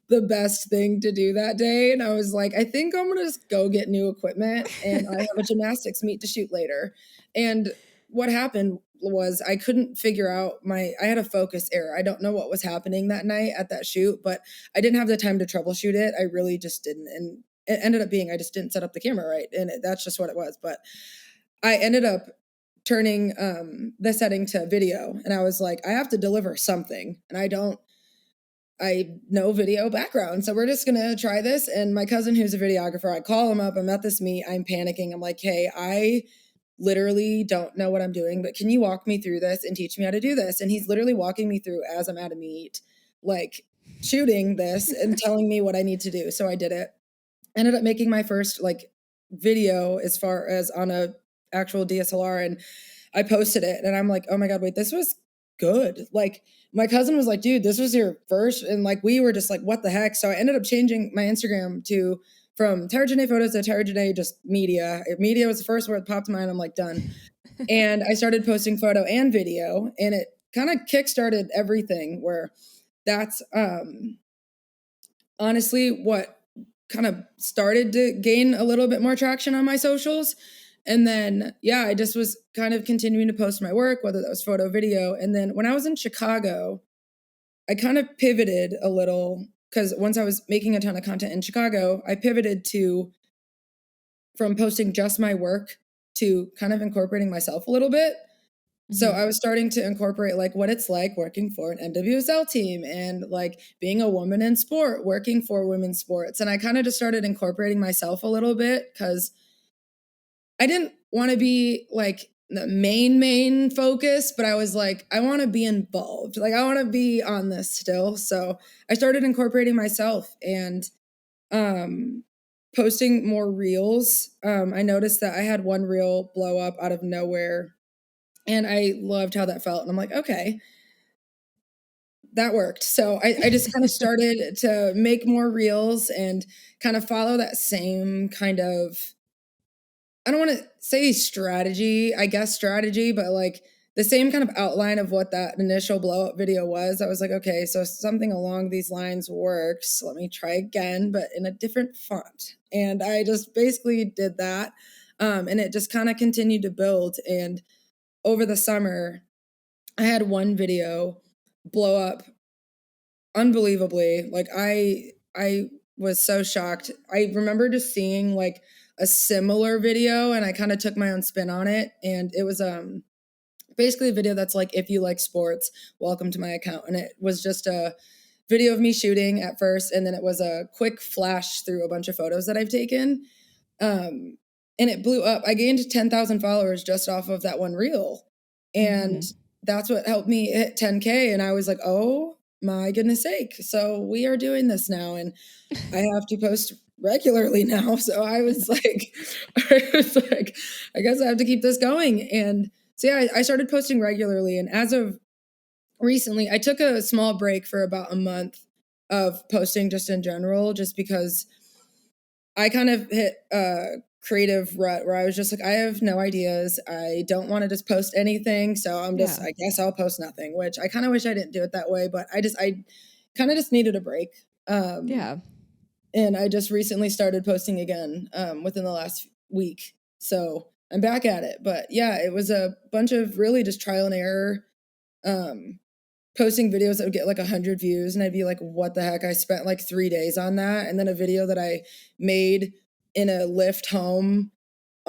the best thing to do that day. And I was like, I think I'm going to just go get new equipment and I have a gymnastics meet to shoot later. And what happened was I couldn't figure out I had a focus error. I don't know what was happening that night at that shoot, but I didn't have the time to troubleshoot it. I really just didn't. And it ended up being, I just didn't set up the camera right. And that's just what it was. But I ended up turning the setting to video. And I was like, I have to deliver something. And I know video background. So we're just going to try this. And my cousin, who's a videographer, I call him up. I'm at this meet. I'm panicking. I'm like, hey, I literally don't know what I'm doing, but can you walk me through this and teach me how to do this? And he's literally walking me through as I'm at a meet, like shooting this and telling me what I need to do. So I did it. Ended up making my first like video as far as on a actual DSLR, and I posted it and I'm like, oh my God, wait, this was good. Like my cousin was like, dude, this was your first. And like, we were just like, what the heck? So I ended up changing my Instagram from Tyra Janae Photos to Tyra Janae just Media. Media was the first word that popped to mind. I'm like, done. And I started posting photo and video, and it kind of kickstarted everything, where that's honestly what kind of started to gain a little bit more traction on my socials. And then, I just was kind of continuing to post my work, whether that was photo, video. And then when I was in Chicago, I kind of pivoted a little, because once I was making a ton of content in Chicago, I pivoted from posting just my work to kind of incorporating myself a little bit. So I was starting to incorporate like what it's like working for an NWSL team and like being a woman in sport, working for women's sports. And I kind of just started incorporating myself a little bit, because I didn't want to be like the main focus, but I was like, I want to be involved. Like I want to be on this still. So I started incorporating myself and posting more reels. I noticed that I had one reel blow up out of nowhere, and I loved how that felt. And I'm like, okay, that worked. So I just kind of started to make more reels and kind of follow that same kind of, I don't want to say strategy, but like the same kind of outline of what that initial blow up video was. I was like, okay, so something along these lines works. Let me try again, but in a different font. And I just basically did that. And it just kind of continued to build. And over the summer, I had one video blow up unbelievably. Like I was so shocked. I remember just seeing like a similar video, and I kind of took my own spin on it. And it was basically a video that's like, if you like sports, welcome to my account. And it was just a video of me shooting at first, and then it was a quick flash through a bunch of photos that I've taken. And it blew up. I gained 10,000 followers just off of that one reel. And that's what helped me hit 10K. And I was like, oh my goodness sake. So we are doing this now. And I have to post regularly now. So I was like, I guess I have to keep this going. And so I started posting regularly. And as of recently, I took a small break for about a month of posting just in general, just because I kind of hit a creative rut where I was just like, I have no ideas. I don't want to just post anything. So I guess I'll post nothing, which I kind of wish I didn't do it that way, but I kind of just needed a break. And I just recently started posting again within the last week. So I'm back at it. But it was a bunch of really just trial and error, posting videos that would get like 100 views. And I'd be like, what the heck? I spent like 3 days on that. And then a video that I made in a lift home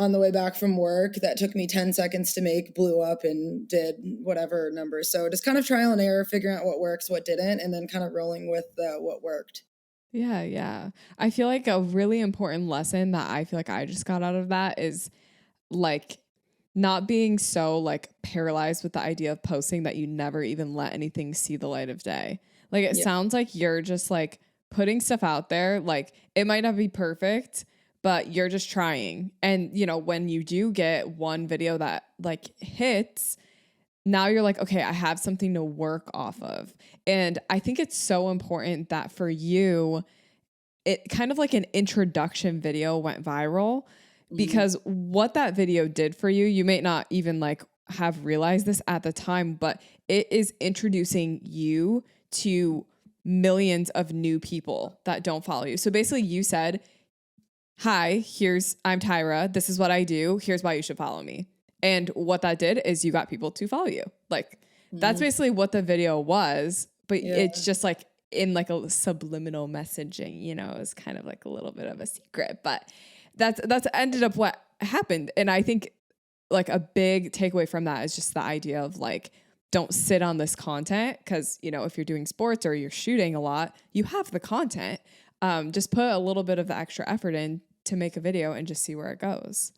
on the way back from work that took me 10 seconds to make blew up and did whatever numbers. So just kind of trial and error, figuring out what works, what didn't, and then kind of rolling with what worked. Yeah, yeah. I feel like a really important lesson that I feel like I just got out of that is like not being so like paralyzed with the idea of posting that you never even let anything see the light of day. Like it sounds like you're just like putting stuff out there. Like it might not be perfect, but you're just trying. And you know, when you do get one video that like hits, now you're like, okay, I have something to work off of. And I think it's so important that for you, it kind of like an introduction video went viral because what that video did for you, you may not even like have realized this at the time, but it is introducing you to millions of new people that don't follow you. So basically you said, hi, I'm Tyra. This is what I do. Here's why you should follow me. And what that did is you got people to follow you. Like that's basically what the video was, but it's just like in like a subliminal messaging, you know, it's kind of like a little bit of a secret, but that's ended up what happened. And I think like a big takeaway from that is just the idea of like, don't sit on this content because, you know, if you're doing sports or you're shooting a lot, you have the content. Just put a little bit of the extra effort in to make a video and just see where it goes.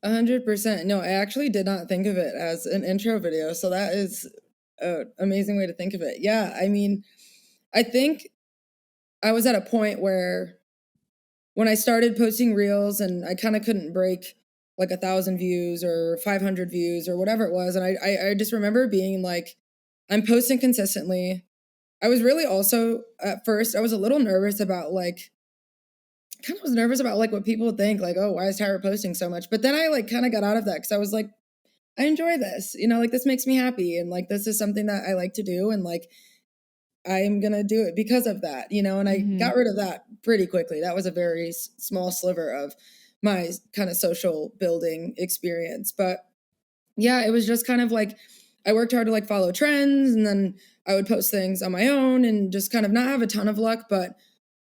100%. No, I actually did not think of it as an intro video. So that is an amazing way to think of it. Yeah. I mean, I think I was at a point where when I started posting reels and I kind of couldn't break like 1,000 views or 500 views or whatever it was. And I just remember being like, I'm posting consistently. I was really also at first, I was a little nervous about like, kind of was nervous about like what people would think, like, oh, why is Tyra posting so much? But then I like kind of got out of that because I was like, I enjoy this, you know, like this makes me happy. And like, this is something that I like to do. And like, I am going to do it because of that, you know, and I got rid of that pretty quickly. That was a very small sliver of my kind of social building experience. But yeah, it was just kind of like, I worked hard to like follow trends and then I would post things on my own and just kind of not have a ton of luck. But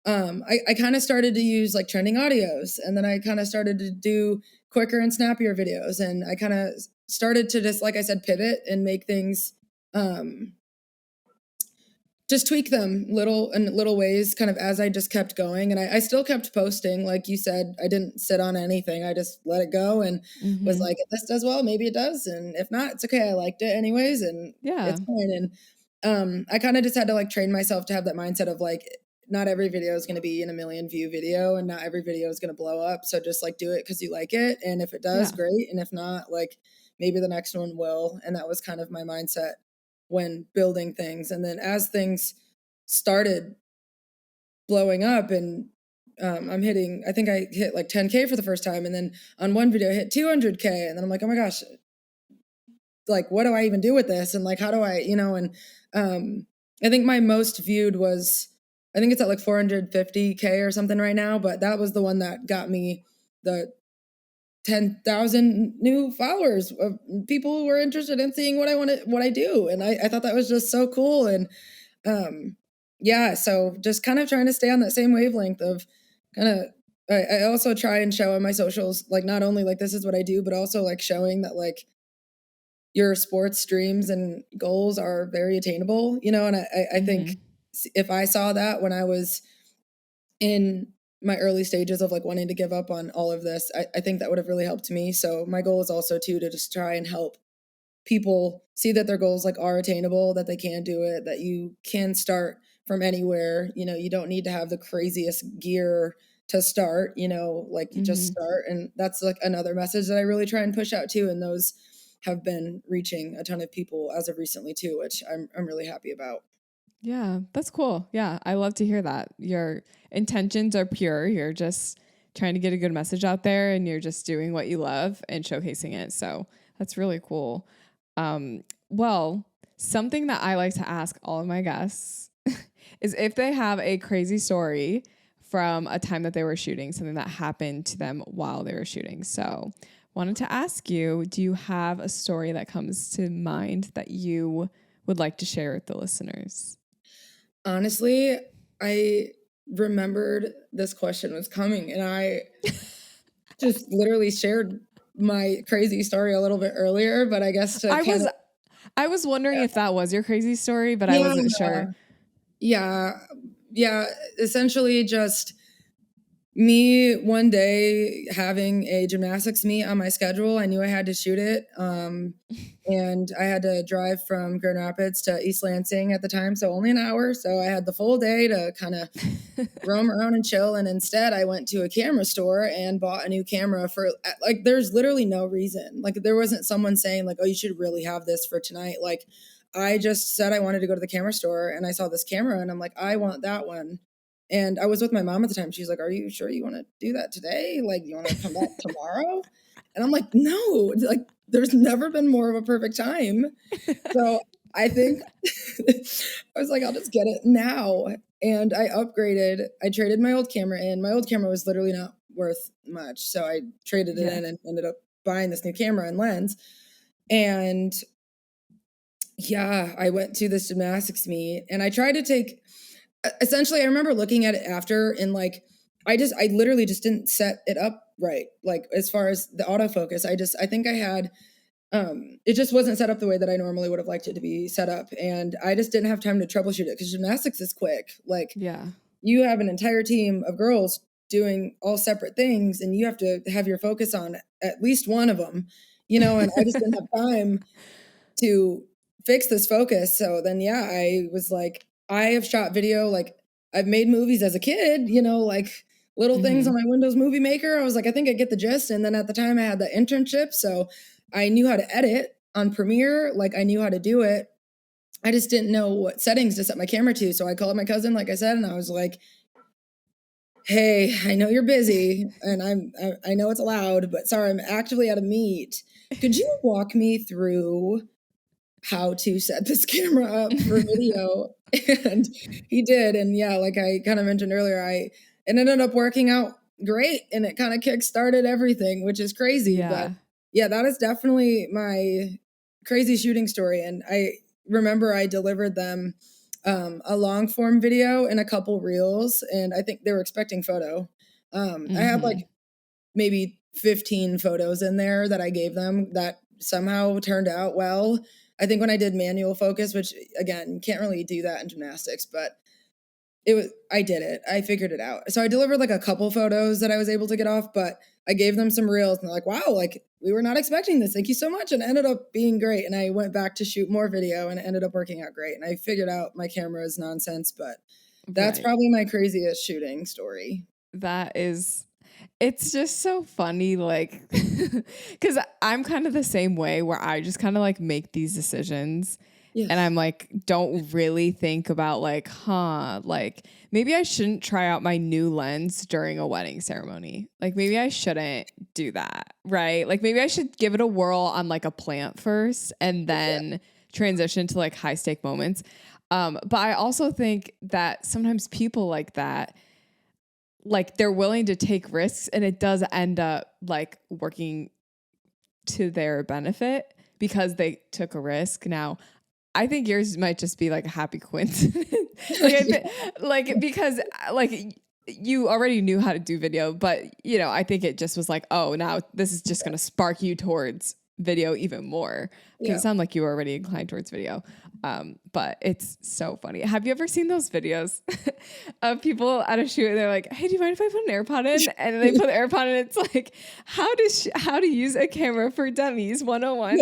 I kind of started to use like trending audios and then I kind of started to do quicker and snappier videos. And I kind of started to just, like I said, pivot and make things, just tweak them little ways kind of as I just kept going. And I still kept posting. Like you said, I didn't sit on anything. I just let it go and was like, if this does well, maybe it does. And if not, it's okay. I liked it anyways. And it's fine. And I kind of just had to like train myself to have that mindset of like, not every video is going to be in a 1 million view video and not every video is going to blow up. So just like do it because you like it. And if it does, great. And if not, like maybe the next one will. And that was kind of my mindset when building things. And then as things started blowing up and I think I hit like 10K for the first time. And then on one video I hit 200K. And then I'm like, oh my gosh, like, what do I even do with this? And like, how do I, you know, and I think my most viewed was, I think it's at like 450K or something right now, but that was the one that got me the 10,000 new followers of people who were interested in seeing what I do. And I thought that was just so cool. And yeah, so just kind of trying to stay on that same wavelength of kind of, I also try and show on my socials, like not only like this is what I do, but also like showing that like your sports dreams and goals are very attainable, you know? And I think if I saw that when I was in my early stages of like wanting to give up on all of this, I think that would have really helped me. So my goal is also too, to just try and help people see that their goals like are attainable, that they can do it, that you can start from anywhere. You know, you don't need to have the craziest gear to start, you know, like you just start. And that's like another message that I really try and push out too. And those have been reaching a ton of people as of recently too, which I'm really happy about. Yeah, that's cool. Yeah, I love to hear that. Your intentions are pure. You're just trying to get a good message out there and you're just doing what you love and showcasing it. So that's really cool. Well, something that I like to ask all of my guests is if they have a crazy story from a time that they were shooting, something that happened to them while they were shooting. So wanted to ask you, do you have a story that comes to mind that you would like to share with the listeners? Honestly, I remembered this question was coming and just literally shared my crazy story a little bit earlier, but I guess to I was wondering if that was your crazy story, but I yeah, wasn't sure. yeah, yeah. Essentially, just me one day having a gymnastics meet on my schedule. I knew I had to shoot it. And I had to drive from Grand Rapids to East Lansing at the time, so only an hour. So I had the full day to kind of roam around and chill. And instead, I went to a camera store and bought a new camera for like, there's literally no reason. Like, there wasn't someone saying, like, oh, you should really have this for tonight. Like, I just said I wanted to go to the camera store and I saw this camera and I'm like, I want that one. And I was with my mom at the time. She's like, are you sure you want to do that today? Like, you want to come back tomorrow? And I'm like, no, like, there's never been more of a perfect time. So I think I was like, I'll just get it now. And I upgraded. I traded my old camera in. My old camera was literally not worth much. So I traded it in and ended up buying this new camera and lens. And yeah, I went to this gymnastics meet and I tried to take, essentially, I remember looking at it after and like, I literally just didn't set it up right. Like, as far as the autofocus, I think I had, it just wasn't set up the way that I normally would have liked it to be set up. And I just didn't have time to troubleshoot it because gymnastics is quick. Like, you have an entire team of girls doing all separate things and you have to have your focus on at least one of them, and I just didn't have time to fix this focus. So then, I was like, I have shot video, like I've made movies as a kid, like little things on my Windows Movie Maker. I was like, I think I get the gist. And then at the time I had the internship. So I knew how to edit on Premiere. Like, I knew how to do it. I just didn't know what settings to set my camera to. So I called my cousin, like I said, and I was like, hey, I know you're busy and I know it's loud, but sorry, I'm actually at a meet. Could you walk me through how to set this camera up for video? And he did. And like I kind of mentioned earlier, it ended up working out great and it kind of kick-started everything, which is crazy. But that is definitely my crazy shooting story. And I remember I delivered them a long form video and a couple reels, and I think they were expecting photo. I had like maybe 15 photos in there that I gave them that somehow turned out well. I think when I did manual focus, which again, you can't really do that in gymnastics, but I did it. I figured it out. So I delivered like a couple photos that I was able to get off, but I gave them some reels and they're like, wow, like we were not expecting this. Thank you so much. And it ended up being great. And I went back to shoot more video and it ended up working out great. And I figured out my camera is nonsense, but that's probably my craziest shooting story. It's just so funny, like, because I'm kind of the same way where I just kind of like make these decisions. Yes. And I'm like, don't really think about like, like maybe I shouldn't try out my new lens during a wedding ceremony. Like maybe I shouldn't do that, right? Like maybe I should give it a whirl on like a plant first and then transition to like high stake moments. But I also think that sometimes people like that, like they're willing to take risks and it does end up like working to their benefit because they took a risk. Now, I think yours might just be like a happy coincidence. Because you already knew how to do video, but I think it just was like, oh, now this is just going to spark you towards video even more. Because it sounded like you were already inclined towards video. But it's so funny. Have you ever seen those videos of people at a shoot and they're like, hey, do you mind if I put an AirPod in? And then they put the AirPod in and it's like, how to use a camera for dummies 101.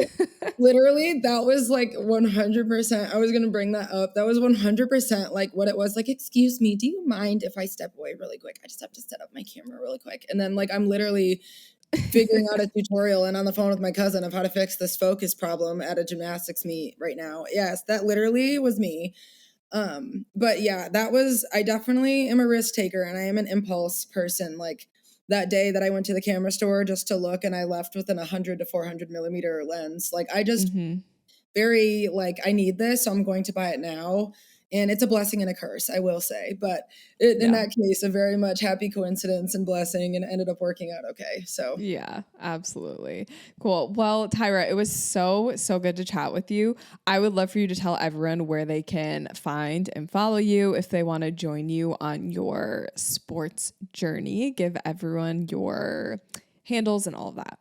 Literally, that was like 100%. I was going to bring that up. That was 100% like what it was. Like, excuse me, do you mind if I step away really quick? I just have to set up my camera really quick. And then like, I'm literally figuring out a tutorial and on the phone with my cousin of how to fix this focus problem at a gymnastics meet right now. Yes, that literally was me. But yeah, I definitely am a risk taker and I am an impulse person. Like that day that I went to the camera store just to look and I left with an 100 to 400 millimeter lens. Like I just very like, I need this, so I'm going to buy it now. And it's a blessing and a curse, I will say. But in that case, a very much happy coincidence and blessing, and it ended up working out okay. So yeah, absolutely. Cool. Well, Tyra, it was so good to chat with you. I would love for you to tell everyone where they can find and follow you if they want to join you on your sports journey. Give everyone your handles and all of that.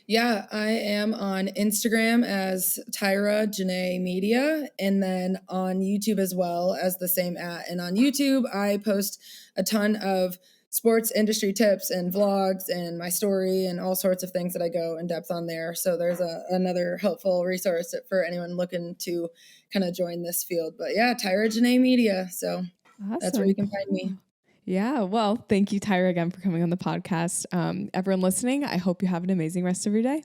Yeah, I am on Instagram as Tyra Janae Media, and then on YouTube as well as the same @ And on YouTube, I post a ton of sports industry tips and vlogs and my story and all sorts of things that I go in depth on there. So there's another helpful resource for anyone looking to kind of join this field. But yeah, Tyra Janae Media. So that's where you can find me. Yeah. Well, thank you, Tyra, again for coming on the podcast. Everyone listening, I hope you have an amazing rest of your day.